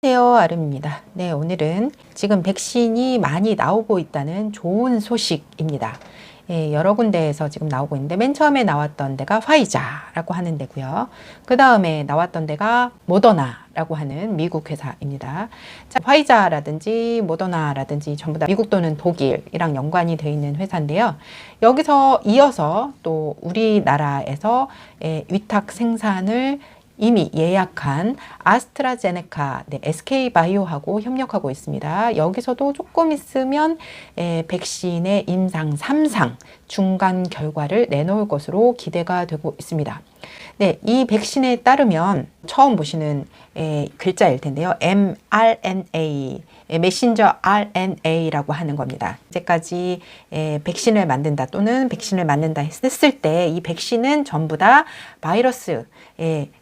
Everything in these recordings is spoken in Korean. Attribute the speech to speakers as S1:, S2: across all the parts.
S1: 안녕하세요, 아름입니다. 네, 오늘은 지금 백신이 많이 나오고 있다는 좋은 소식입니다. 예, 여러 군데에서 지금 나오고 있는데 맨 처음에 나왔던 데가 화이자라고 하는 데고요. 그 다음에 나왔던 데가 모더나라고 하는 미국 회사입니다. 자, 화이자라든지 모더나라든지 전부 다 미국 또는 독일이랑 연관이 되어 있는 회사인데요. 여기서 이어서 또 우리나라에서 위탁 생산을 이미 예약한 아스트라제네카, SK바이오하고 협력하고 있습니다. 여기서도 조금 있으면 백신의 임상 3상 중간 결과를 내놓을 것으로 기대가 되고 있습니다. 네, 이 백신에 따르면 처음 보시는 글자일 텐데요. mRNA, 메신저 RNA라고 하는 겁니다. 이제까지 백신을 만든다 또는 백신을 만든다 했을 때 이 백신은 전부 다 바이러스,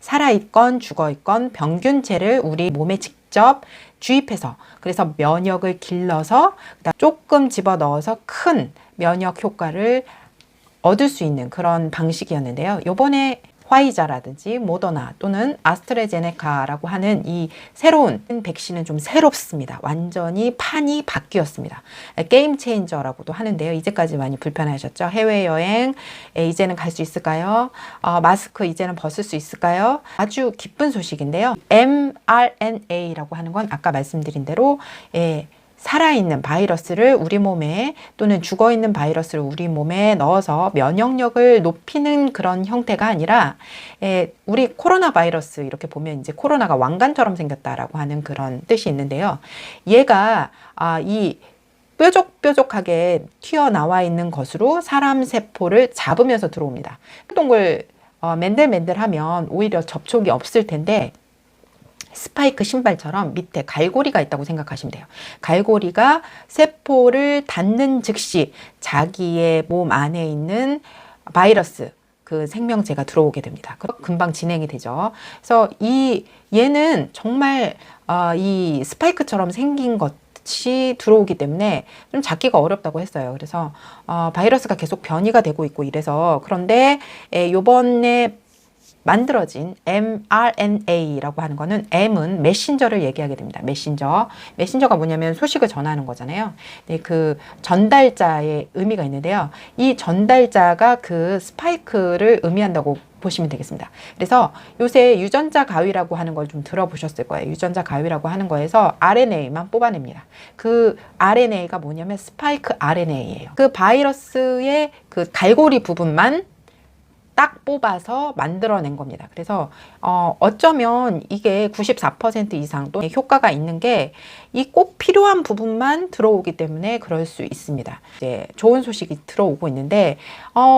S1: 살아있건 죽어있건 병균체를 우리 몸에 직접 주입해서 그래서 면역을 길러서 조금 집어넣어서 큰 면역 효과를 얻을 수 있는 그런 방식이었는데요. 요번에 화이자라든지 모더나 또는 아스트라제네카라고 하는 이 새로운 백신은 좀 새롭습니다. 완전히 판이 바뀌었습니다. 게임 체인저라고도 하는데요. 이제까지 많이 불편하셨죠? 해외여행 이제는 갈 수 있을까요? 마스크 이제는 벗을 수 있을까요? 아주 기쁜 소식인데요. mRNA라고 하는 건 아까 말씀드린 대로 살아있는 바이러스를 우리 몸에 또는 죽어있는 바이러스를 우리 몸에 넣어서 면역력을 높이는 그런 형태가 아니라 우리 코로나 바이러스 이렇게 보면 이제 코로나가 왕관처럼 생겼다라고 하는 그런 뜻이 있는데요. 얘가 이 뾰족뾰족하게 튀어나와 있는 것으로 사람 세포를 잡으면서 들어옵니다. 동글 맨들맨들하면 오히려 접촉이 없을 텐데 스파이크 신발처럼 밑에 갈고리가 있다고 생각하시면 돼요. 갈고리가 세포를 닿는 즉시 자기의 몸 안에 있는 바이러스, 그 생명체가 들어오게 됩니다. 금방 진행이 되죠. 그래서 얘는 정말 이 스파이크처럼 생긴 것이 들어오기 때문에 좀 잡기가 어렵다고 했어요. 그래서 바이러스가 계속 변이가 되고 있고 이래서 그런데 요번에 만들어진 mRNA라고 하는 거는 M은 메신저를 얘기하게 됩니다. 메신저가 뭐냐면 소식을 전하는 거잖아요. 네, 그 전달자의 의미가 있는데요. 이 전달자가 그 스파이크를 의미한다고 보시면 되겠습니다. 그래서 요새 유전자 가위라고 하는 걸 좀 들어보셨을 거예요. 유전자 가위라고 하는 거에서 RNA만 뽑아냅니다. 그 RNA가 뭐냐면 스파이크 RNA예요. 그 바이러스의 그 갈고리 부분만 딱 뽑아서 만들어낸 겁니다. 그래서 어쩌면 이게 94% 이상 또 효과가 있는 게 이 꼭 필요한 부분만 들어오기 때문에 그럴 수 있습니다. 이제 좋은 소식이 들어오고 있는데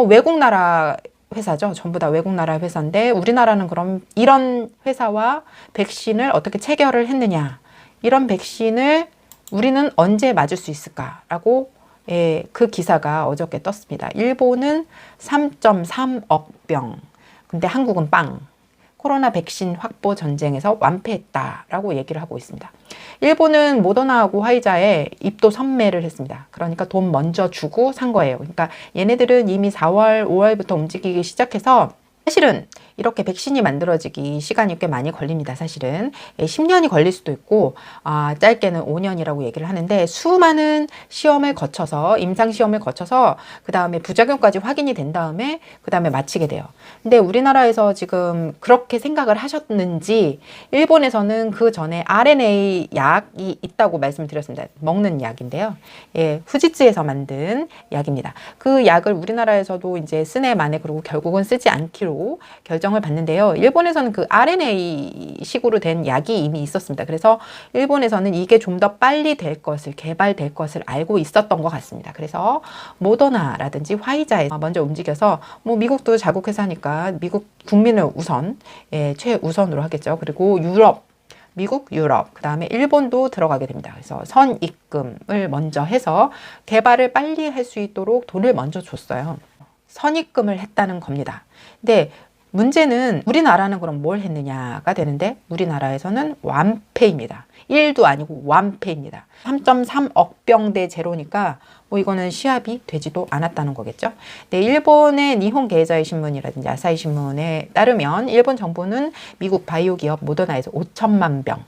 S1: 외국 나라 회사죠. 전부 다 외국 나라 회사인데 우리나라는 그럼 이런 회사와 백신을 어떻게 체결을 했느냐, 이런 백신을 우리는 언제 맞을 수 있을까라고 그 기사가 어저께 떴습니다. 일본은 3.3억 병, 근데 한국은 빵. 코로나 백신 확보 전쟁에서 완패했다라고 얘기를 하고 있습니다. 일본은 모더나하고 화이자에 입도 선매를 했습니다. 그러니까 돈 먼저 주고 산 거예요. 그러니까 얘네들은 이미 4월, 5월부터 움직이기 시작해서 사실은 이렇게 백신이 만들어지기 시간이 꽤 많이 걸립니다. 사실은 10년이 걸릴 수도 있고 짧게는 5년이라고 얘기를 하는데 수많은 시험을 거쳐서 임상시험을 거쳐서 그 다음에 부작용까지 확인이 된 다음에 그 다음에 마치게 돼요. 근데 우리나라에서 지금 그렇게 생각을 하셨는지 일본에서는 그 전에 RNA 약이 있다고 말씀드렸습니다. 먹는 약인데요. 후지츠에서 만든 약입니다. 그 약을 우리나라에서도 이제 쓰네 마네 그리고 결국은 쓰지 않기로 결정을 받는데요. 일본에서는 그 RNA 식으로 된 약이 이미 있었습니다. 그래서 일본에서는 이게 좀 더 빨리 개발될 것을 알고 있었던 것 같습니다. 그래서 모더나라든지 화이자에 먼저 움직여서 뭐 미국도 자국 회사니까 미국 국민을 우선 최우선으로 하겠죠. 그리고 미국, 유럽, 그 다음에 일본도 들어가게 됩니다. 그래서 선입금을 먼저 해서 개발을 빨리 할 수 있도록 돈을 먼저 줬어요. 선입금을 했다는 겁니다. 근데 문제는 우리나라는 그럼 뭘 했느냐가 되는데 우리나라에서는 완패입니다. 1도 아니고 완패입니다. 3.3억 병대 제로니까 뭐 이거는 시합이 되지도 않았다는 거겠죠. 네, 일본의 니혼 게이자이 신문이라든지 아사히 신문에 따르면 일본 정부는 미국 바이오 기업 모더나에서 5천만 병,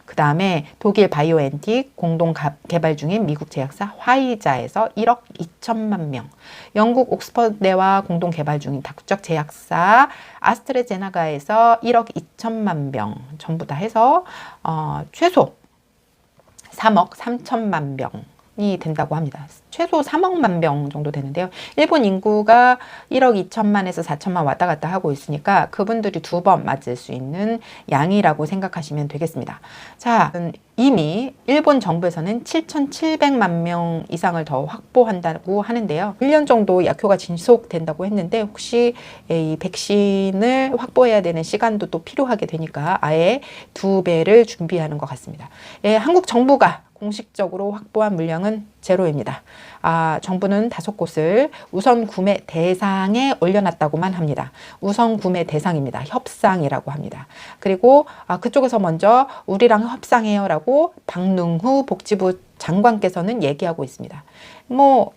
S1: 그 다음에 독일 바이오엔틱 공동 개발 중인 미국 제약사 화이자에서 1억 2천만 명, 영국 옥스퍼드대와 공동 개발 중인 다국적 제약사 아스트라제네카에서 1억 2천만 명 전부 다 해서 최소 3억 3천만 명이 된다고 합니다. 최소 3억만 명 정도 되는데요. 일본 인구가 1억 2천만에서 4천만 왔다 갔다 하고 있으니까 그분들이 2번 맞을 수 있는 양이라고 생각하시면 되겠습니다. 자, 이미 일본 정부에서는 7,700만 명 이상을 더 확보한다고 하는데요. 1년 정도 약효가 지속된다고 했는데 혹시 이 백신을 확보해야 되는 시간도 또 필요하게 되니까 아예 2배를 준비하는 것 같습니다. 한국 정부가 공식적으로 확보한 물량은 제로입니다. 정부는 5곳을 우선 구매 대상에 올려놨다고만 합니다. 우선 구매 대상입니다. 협상이라고 합니다. 그리고 그쪽에서 먼저 우리랑 협상해요 라고 박능후 복지부 장관께서는 얘기하고 있습니다.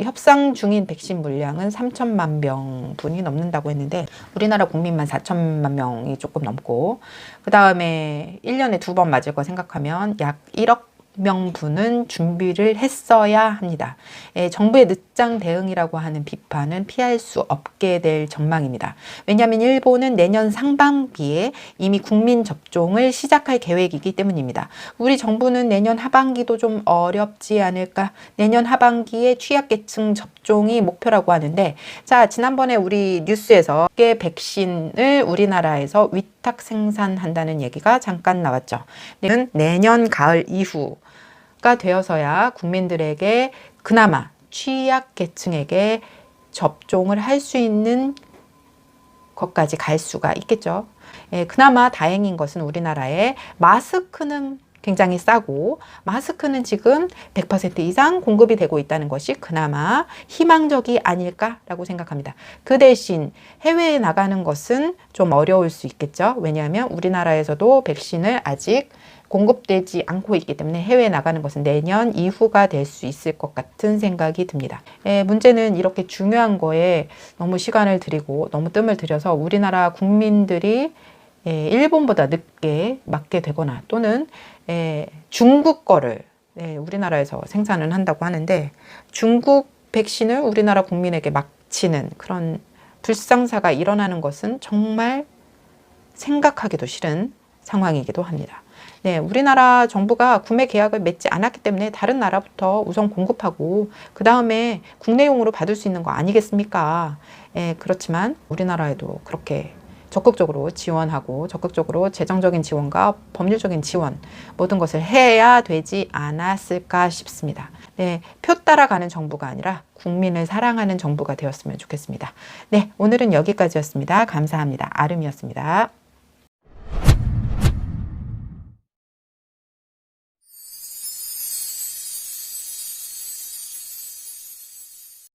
S1: 협상 중인 백신 물량은 3천만 명분이 넘는다고 했는데 우리나라 국민만 4천만 명이 조금 넘고 그 다음에 1년에 2번 맞을 거 생각하면 약 1억 명분은 준비를 했어야 합니다. 정부의 늦장 대응이라고 하는 비판은 피할 수 없게 될 전망입니다. 왜냐하면 일본은 내년 상반기에 이미 국민 접종을 시작할 계획이기 때문입니다. 우리 정부는 내년 하반기도 좀 어렵지 않을까? 내년 하반기에 취약계층 접종이 목표라고 하는데 자, 지난번에 우리 뉴스에서 백신을 우리나라에서 위탁 생산한다는 얘기가 잠깐 나왔죠. 내년 가을 이후 가 되어서야 국민들에게 그나마 취약계층에게 접종을 할 수 있는 것까지 갈 수가 있겠죠. 그나마 다행인 것은 우리나라의 마스크는 굉장히 싸고 마스크는 지금 100% 이상 공급이 되고 있다는 것이 그나마 희망적이 아닐까라고 생각합니다. 그 대신 해외에 나가는 것은 좀 어려울 수 있겠죠. 왜냐하면 우리나라에서도 백신을 아직 공급되지 않고 있기 때문에 해외에 나가는 것은 내년 이후가 될 수 있을 것 같은 생각이 듭니다. 문제는 이렇게 중요한 거에 너무 시간을 들이고 너무 뜸을 들여서 우리나라 국민들이 일본보다 늦게 맞게 되거나 또는 중국 거를 우리나라에서 생산을 한다고 하는데 중국 백신을 우리나라 국민에게 막치는 그런 불상사가 일어나는 것은 정말 생각하기도 싫은 상황이기도 합니다. 우리나라 정부가 구매 계약을 맺지 않았기 때문에 다른 나라부터 우선 공급하고 그 다음에 국내용으로 받을 수 있는 거 아니겠습니까? 그렇지만 우리나라에도 그렇게 적극적으로 지원하고 적극적으로 재정적인 지원과 법률적인 지원 모든 것을 해야 되지 않았을까 싶습니다. 표 따라가는 정부가 아니라 국민을 사랑하는 정부가 되었으면 좋겠습니다. 오늘은 여기까지였습니다. 감사합니다. 아름이었습니다.